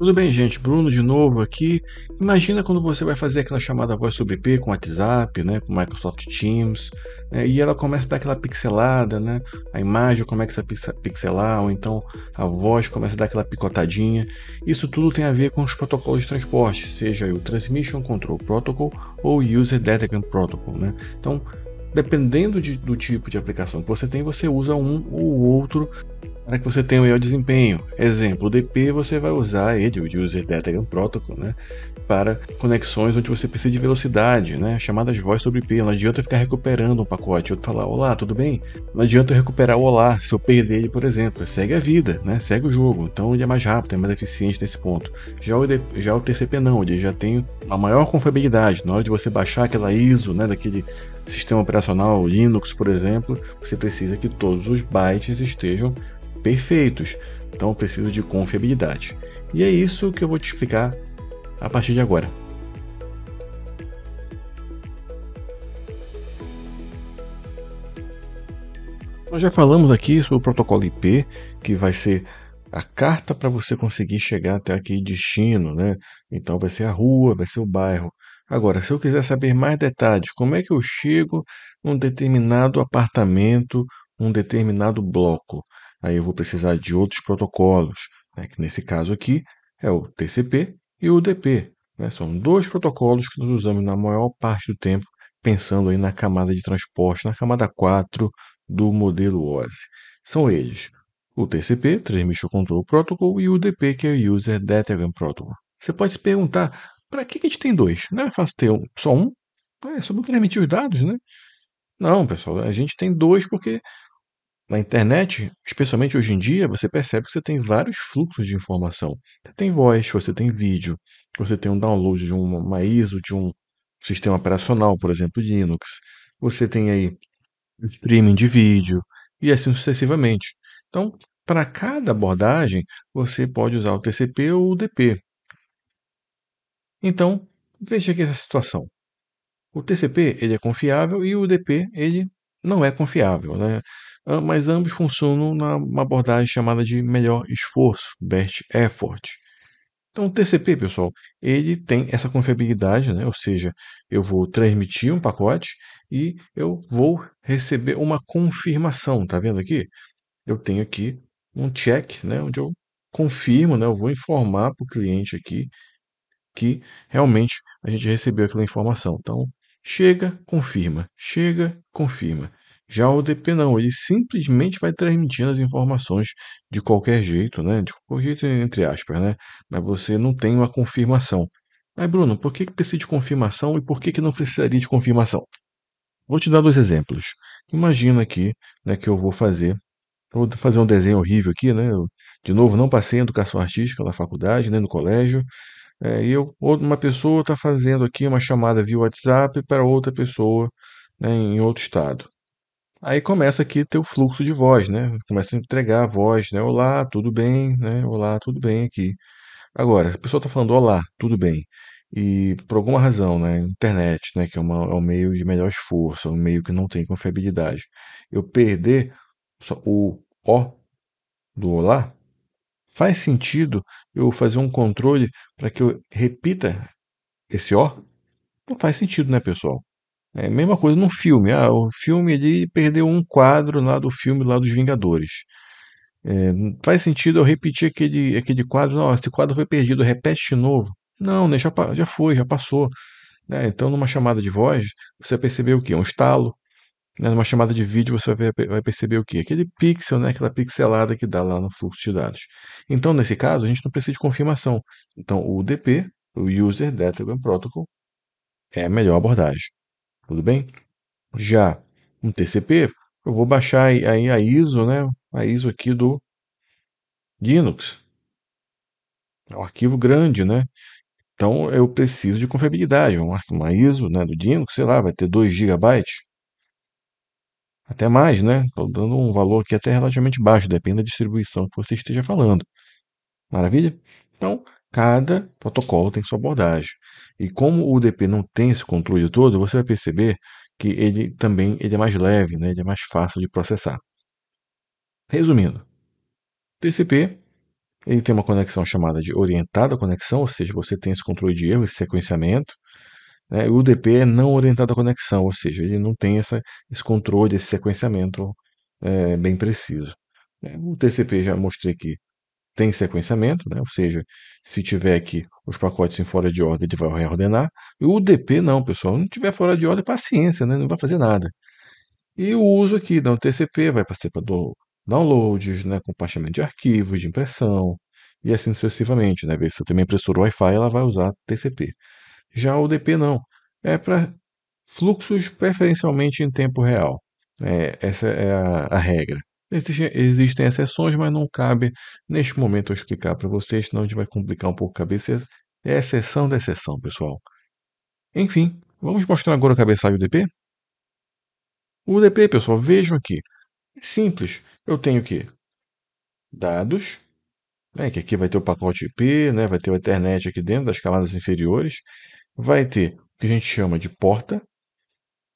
Tudo bem, gente? Bruno de novo aqui. Imagina quando você vai fazer aquela chamada voz sobre IP com WhatsApp, né, com Microsoft Teams, e ela começa a dar aquela pixelada, né? A imagem começa a pixelar, ou então a voz começa a dar aquela picotadinha. Isso tudo tem a ver com os protocolos de transporte, seja o Transmission Control Protocol ou o User Datagram Protocol, né? Então, dependendo do tipo de aplicação que você tem, você usa um ou outro para que você tenha um melhor desempenho. Exemplo, o DP você vai usar ele, o User Datagram Protocol, né, para conexões onde você precisa de velocidade, né, chamadas de voz sobre IP. Não adianta eu ficar recuperando um pacote, eu falar, olá, tudo bem? Não adianta eu recuperar o olá, se eu perder ele, por exemplo. Segue a vida, né, segue o jogo. Então ele é mais rápido, é mais eficiente nesse ponto. Já o TCP não, ele já tem uma maior confiabilidade. Na hora de você baixar aquela ISO, né, daquele sistema operacional Linux, por exemplo, você precisa que todos os bytes estejam perfeitos. Então eu preciso de confiabilidade. E é isso que eu vou te explicar a partir de agora. Nós já falamos aqui sobre o protocolo IP, que vai ser a carta para você conseguir chegar até aquele destino, né? Então vai ser a rua, vai ser o bairro. Agora, se eu quiser saber mais detalhes, como é que eu chego num determinado apartamento, num determinado bloco? Aí eu vou precisar de outros protocolos, né? Que nesse caso aqui é o TCP e o UDP, né? São dois protocolos que nós usamos na maior parte do tempo, pensando aí na camada de transporte, na camada 4 do modelo OSI. São eles o TCP, Transmission Control Protocol, e o UDP, que é o User Datagram Protocol. Você pode se perguntar, para que a gente tem dois? Não é fácil ter só um? É só para transmitir os dados, né? Não, pessoal, a gente tem dois porque na internet, especialmente hoje em dia, você percebe que você tem vários fluxos de informação. Você tem voz, você tem vídeo, você tem um download de uma ISO de um sistema operacional, por exemplo, de Linux. Você tem aí streaming de vídeo e assim sucessivamente. Então, para cada abordagem, você pode usar o TCP ou o DP. Então, veja aqui essa situação. O TCP ele é confiável e o UDP ele não é confiável, né? Mas ambos funcionam numa abordagem chamada de melhor esforço, best effort. Então, o TCP, pessoal, ele tem essa confiabilidade, né? Ou seja, eu vou transmitir um pacote e eu vou receber uma confirmação. Tá vendo aqui? Eu tenho aqui um check, né? Onde eu confirmo, né? Eu vou informar para o cliente aqui que realmente a gente recebeu aquela informação. Então, chega, confirma, chega, confirma. Já o DP não, ele simplesmente vai transmitindo as informações de qualquer jeito, né? De qualquer jeito, entre aspas, né? Mas você não tem uma confirmação. Mas, Bruno, por que precisa de confirmação e por que não precisaria de confirmação? Vou te dar dois exemplos. Imagina aqui, né, que eu vou fazer um desenho horrível aqui, né? Eu, de novo, não passei em educação artística na faculdade, nem no colégio. Ou uma pessoa está fazendo aqui uma chamada via WhatsApp para outra pessoa, né, em outro estado. Aí começa aqui a ter o fluxo de voz, né? Começa a entregar a voz, né? Olá, tudo bem, né? Olá, tudo bem aqui. Agora, a pessoa está falando olá, tudo bem. E por alguma razão, né? Internet, né? Que é um meio de melhor esforço, é um meio que não tem confiabilidade. Eu perder só o ó do olá, faz sentido eu fazer um controle para que eu repita esse ó? Não faz sentido, né, pessoal? É a mesma coisa num filme. Ah, o filme ele perdeu um quadro lá do filme lá dos Vingadores. Faz sentido eu repetir aquele quadro? Não, esse quadro foi perdido, repete de novo. Não, né, já foi, já passou. Né? Então, numa chamada de voz, você vai perceber o quê? Um estalo. Né? Numa chamada de vídeo, você vai perceber o quê? Aquele pixel, né? Aquela pixelada que dá lá no fluxo de dados. Então, nesse caso, a gente não precisa de confirmação. Então, o UDP, o User Datagram Protocol, é a melhor abordagem. Tudo bem? Já um TCP, eu vou baixar aí a ISO, né? A ISO aqui do Linux. É um arquivo grande, né? Então eu preciso de confiabilidade. Uma ISO, né, do Linux, sei lá, vai ter 2 gigabytes, até mais, né? Estou dando um valor aqui até relativamente baixo, depende da distribuição que você esteja falando. Maravilha? Então, cada protocolo tem sua abordagem. E como o UDP não tem esse controle todo, você vai perceber que ele é mais leve, né? Ele é mais fácil de processar. Resumindo, TCP Ele tem uma conexão chamada de orientada conexão, ou seja, você tem esse controle de erro, esse sequenciamento, né? O UDP é não orientada conexão, ou seja, ele não tem esse controle, esse sequenciamento bem preciso. O TCP já mostrei que tem sequenciamento, né? Ou seja, se tiver aqui os pacotes em fora de ordem, ele vai reordenar. E o UDP não, pessoal. Não tiver fora de ordem, paciência, né? Não vai fazer nada. E o uso aqui da TCP vai ser para downloads, né? Compartilhamento de arquivos, de impressão, e assim sucessivamente, né? Se você tem uma impressora Wi-Fi, ela vai usar TCP. Já o UDP não. É para fluxos preferencialmente em tempo real. Essa é a regra. Existem exceções, mas não cabe neste momento eu explicar para vocês, senão a gente vai complicar um pouco a cabeça. É exceção da exceção, pessoal. Enfim, vamos mostrar agora o cabeçalho UDP? O UDP, pessoal, vejam aqui. É simples. Eu tenho aqui dados, né, que aqui vai ter o pacote IP, né, vai ter a internet aqui dentro das camadas inferiores. Vai ter o que a gente chama de porta,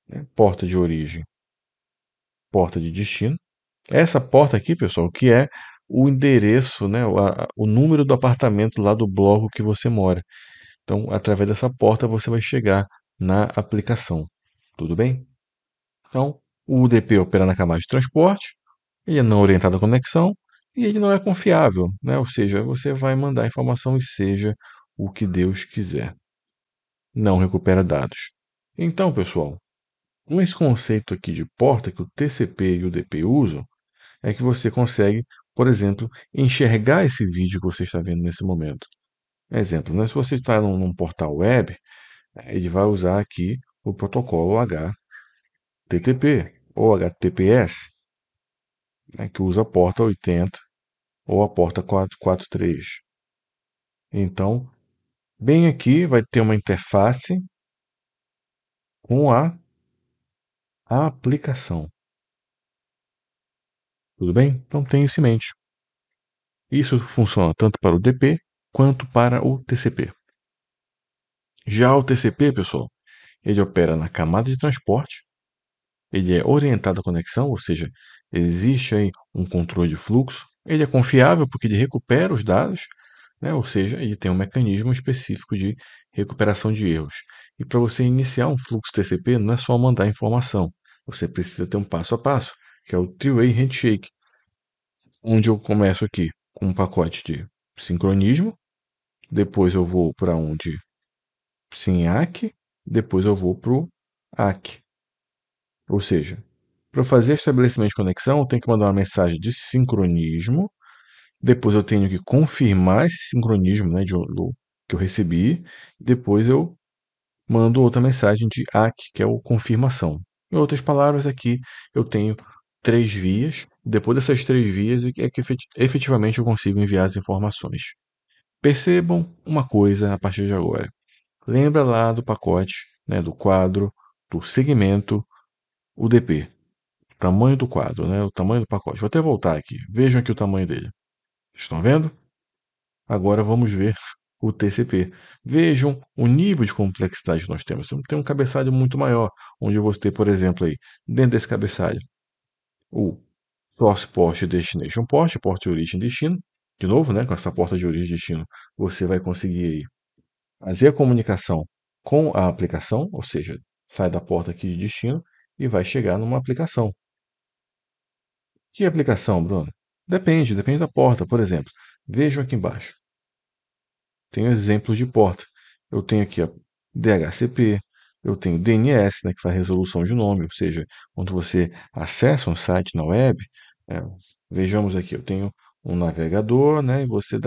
né, porta de origem, porta de destino. Essa porta aqui, pessoal, que é o endereço, né, o número do apartamento lá do bloco que você mora. Então, através dessa porta, você vai chegar na aplicação. Tudo bem? Então, o UDP opera na camada de transporte, ele é não orientado à conexão e ele não é confiável, né? Ou seja, você vai mandar a informação e seja o que Deus quiser. Não recupera dados. Então, pessoal, com esse conceito aqui de porta que o TCP e o UDP usam, é que você consegue, por exemplo, enxergar esse vídeo que você está vendo nesse momento. Exemplo, né? Se você está num portal web, ele vai usar aqui o protocolo HTTP ou HTTPS, né, que usa a porta 80 ou a porta 443. Então, bem aqui vai ter uma interface com a aplicação. Tudo bem? Então tenha isso em mente. Isso funciona tanto para o DP quanto para o TCP. Já o TCP, pessoal, ele opera na camada de transporte, ele é orientado à conexão, ou seja, existe aí um controle de fluxo, ele é confiável porque ele recupera os dados, né? Ou seja, ele tem um mecanismo específico de recuperação de erros. E para você iniciar um fluxo TCP, não é só mandar informação, você precisa ter um passo a passo, que é o Three-Way Handshake, onde eu começo aqui com um pacote de sincronismo, depois eu vou para um de SYNACK, depois eu vou para o ACK. Ou seja, para eu fazer estabelecimento de conexão, eu tenho que mandar uma mensagem de sincronismo, depois eu tenho que confirmar esse sincronismo, né, que eu recebi, depois eu mando outra mensagem de ACK, que é o confirmação. Em outras palavras, aqui eu tenho três vias, depois dessas três vias é que efetivamente eu consigo enviar as informações. Percebam uma coisa a partir de agora. Lembra lá do pacote, né, do quadro, do segmento UDP. Tamanho do quadro, né, o tamanho do pacote. Vou até voltar aqui. Vejam aqui o tamanho dele. Estão vendo? Agora vamos ver o TCP. Vejam o nível de complexidade que nós temos. Tem um cabeçalho muito maior, onde eu vou ter, por exemplo, aí, dentro desse cabeçalho, o source port e destination port, porta de origem e destino. De novo, né, com essa porta de origem e destino, você vai conseguir aí fazer a comunicação com a aplicação, ou seja, sai da porta aqui de destino e vai chegar numa aplicação. Que aplicação, Bruno? Depende da porta. Por exemplo, vejam aqui embaixo. Tenho exemplos de porta. Eu tenho aqui a DHCP, eu tenho DNS, né, que faz resolução de nome, ou seja, quando você acessa um site na web, é, vejamos aqui, eu tenho um navegador, né, e você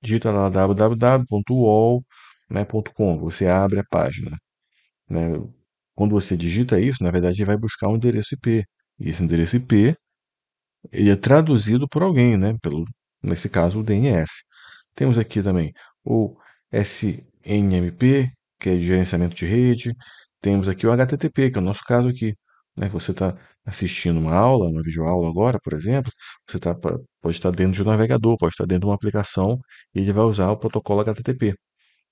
digita lá www.uol, né, .com, você abre a página, né. Quando você digita isso, na verdade, ele vai buscar um endereço IP. E esse endereço IP ele é traduzido por alguém, né, nesse caso, o DNS. Temos aqui também o SNMP, que é de gerenciamento de rede. Temos aqui o HTTP, que é o nosso caso aqui. Né? Você está assistindo uma aula, uma videoaula agora, por exemplo, pode estar dentro de um navegador, pode estar dentro de uma aplicação e ele vai usar o protocolo HTTP.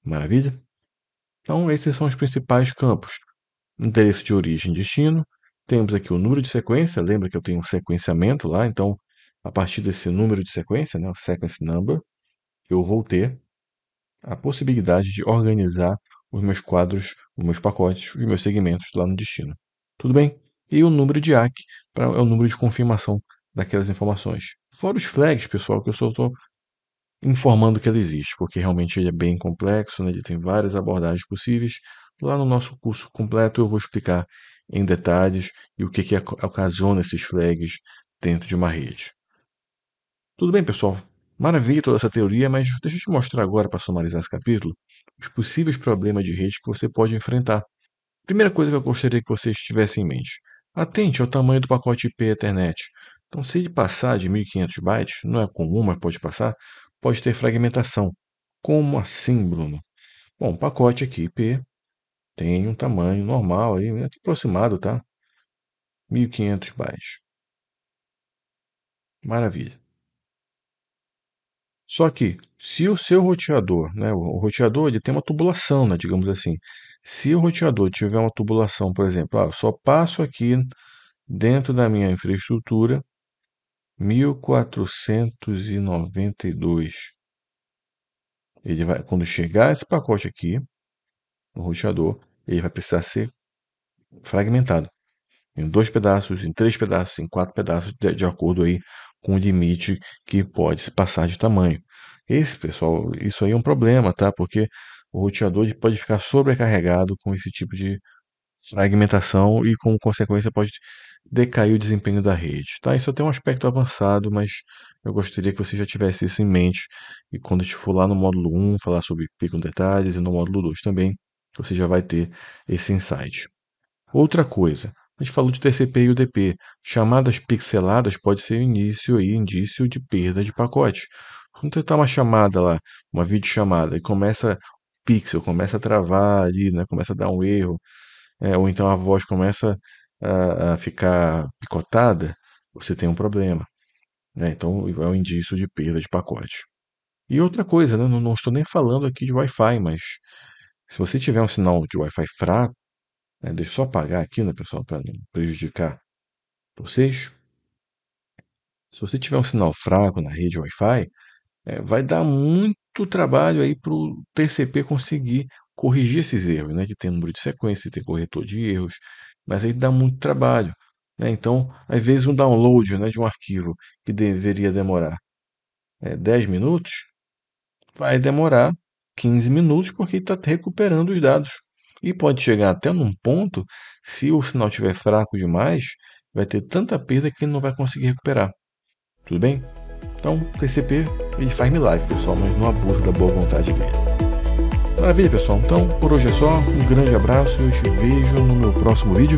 Maravilha? Então, esses são os principais campos. Endereço de origem e destino. Temos aqui o número de sequência, lembra que eu tenho um sequenciamento lá, então, a partir desse número de sequência, né, o sequence number, eu vou ter a possibilidade de organizar os meus quadros, os meus pacotes, os meus segmentos lá no destino. Tudo bem? E o número de ACK é o número de confirmação daquelas informações. Fora os flags, pessoal, que eu só estou informando que ele existe, porque realmente ele é bem complexo, né? Ele tem várias abordagens possíveis. Lá no nosso curso completo eu vou explicar em detalhes e o que ocasiona esses flags dentro de uma rede. Tudo bem, pessoal? Maravilha toda essa teoria, mas deixa eu te mostrar agora, para sumarizar esse capítulo, os possíveis problemas de rede que você pode enfrentar. Primeira coisa que eu gostaria que vocês tivessem em mente. Atente ao tamanho do pacote IP Ethernet. Então, se ele passar de 1500 bytes, não é comum, mas pode passar, pode ter fragmentação. Como assim, Bruno? Bom, o pacote aqui IP tem um tamanho normal, aí, aproximado, tá? 1500 bytes. Maravilha. Só que, se o seu roteador, né, o roteador ele tem uma tubulação, né, digamos assim. Se o roteador tiver uma tubulação, por exemplo, eu só passo aqui dentro da minha infraestrutura 1492. Ele vai, quando chegar esse pacote aqui, no roteador, ele vai precisar ser fragmentado em 2 pedaços, em 3 pedaços, em 4 pedaços, de acordo aí com o limite que pode se passar de tamanho. Pessoal, isso aí é um problema, tá? Porque o roteador ele pode ficar sobrecarregado com esse tipo de fragmentação e, como consequência, pode decair o desempenho da rede, tá? Isso tem um aspecto avançado, mas eu gostaria que você já tivesse isso em mente e quando a gente for lá no módulo 1 falar sobre IP com detalhes e no módulo 2 também, você já vai ter esse insight. Outra coisa, a gente falou de TCP e UDP. Chamadas pixeladas pode ser indício de perda de pacote. Quando você está uma chamada lá, uma videochamada, e começa pixel, começa a travar ali, né, começa a dar um erro, ou então a voz começa a ficar picotada, você tem um problema, né? Então é um indício de perda de pacote. E outra coisa, né, não estou nem falando aqui de Wi-Fi, mas se você tiver um sinal de Wi-Fi fraco, deixa eu só apagar aqui, né, pessoal, para não prejudicar vocês. Se você tiver um sinal fraco na rede Wi-Fi, vai dar muito trabalho aí para o TCP conseguir corrigir esses erros, né? Que tem número de sequência, tem corretor de erros, mas aí dá muito trabalho, né? Então, às vezes um download, né, de um arquivo que deveria demorar 10 minutos, vai demorar 15 minutos porque está recuperando os dados. E pode chegar até num ponto, se o sinal estiver fraco demais, vai ter tanta perda que ele não vai conseguir recuperar. Tudo bem? Então, o TCP ele faz milagre, pessoal, mas não abusa da boa vontade dele. Maravilha, pessoal. Então, por hoje é só. Um grande abraço e eu te vejo no meu próximo vídeo.